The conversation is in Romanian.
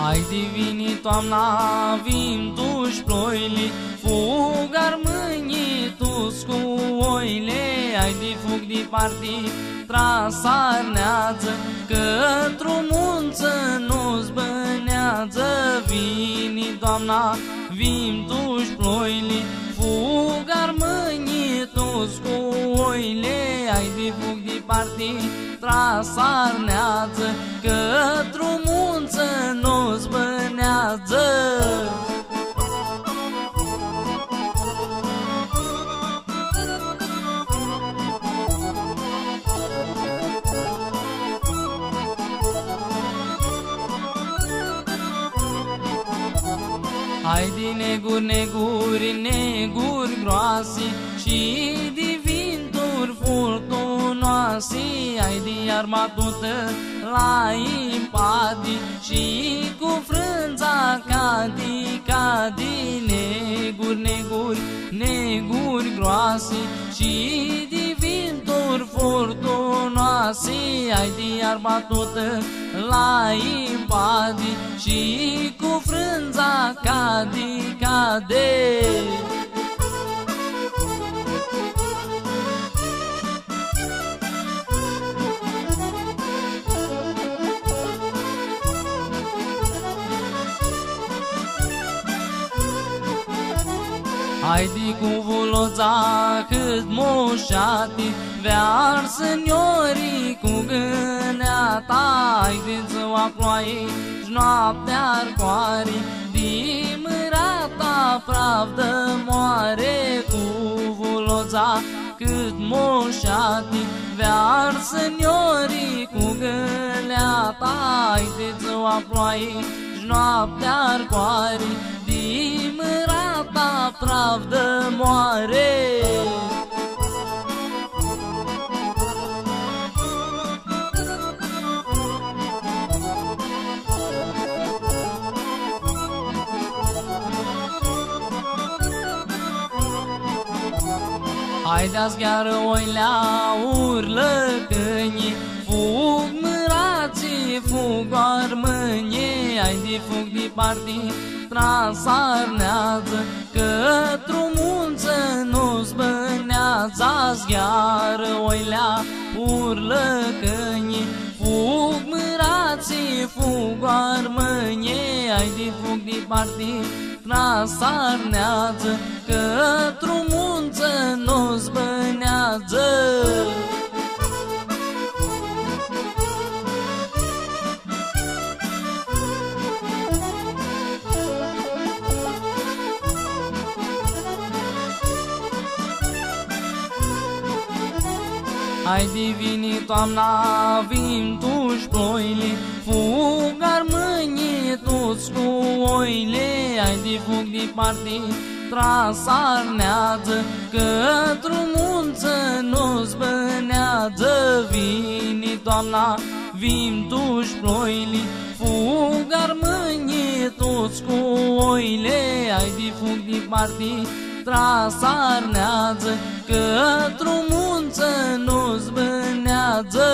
Hai divini toamna, vin duși ploile, fug armânii tu-s cu oile. Hai de fug de partii, trasarnează, că-ntr-o munță nu-ți bânează. Vini toamna, vin duși ploile, fug armânii tu-s cu oile. Hai de fug de partii, trasarnează, că-ntr-o munță nu-ți bânează. Hai de neguri, neguri, neguri groase și de vinturi furtunoase. Hai de armatută la impadi și cu frânza cadi. Neguri, neguri, neguri groase și de vinturi furtunoase. Hai de armatută la impadi și cu frânza cade. Haide cu vuloța cât moșati, vear seniorii cu gâneata. Haide-ți o ploaie și noaptea arcoare, dimărata pravdă moare. Cu vuloța cât moșati, vear seniorii cu gâneata. Haide-ți o ploaie și noaptea arcoare, dimărata pravdă moare. Haide-ați gheară oilea, urlă câinii, fug mârații, fug armânii. Haide fug de partii, trasarnează, că-ntr-o munță nu-ți bânează. Zgheară oilea, urlă câinii, fug mârații, fug armânii. Haide fug de partii, trasarnează, că-ntr-o munță nu-ți bânează. Haide vini toamna, vin duși ploile, fug armânii tu-ți cu oile. Haide fug de partii, trasarnează, că-ntr-o munță nu-ți bânează. Vini toamna, vin duși ploile, fug armânii tu-ți cu oile. Haide fug de partii, trasarnează, că-ntr-o munță nu-ți bânează.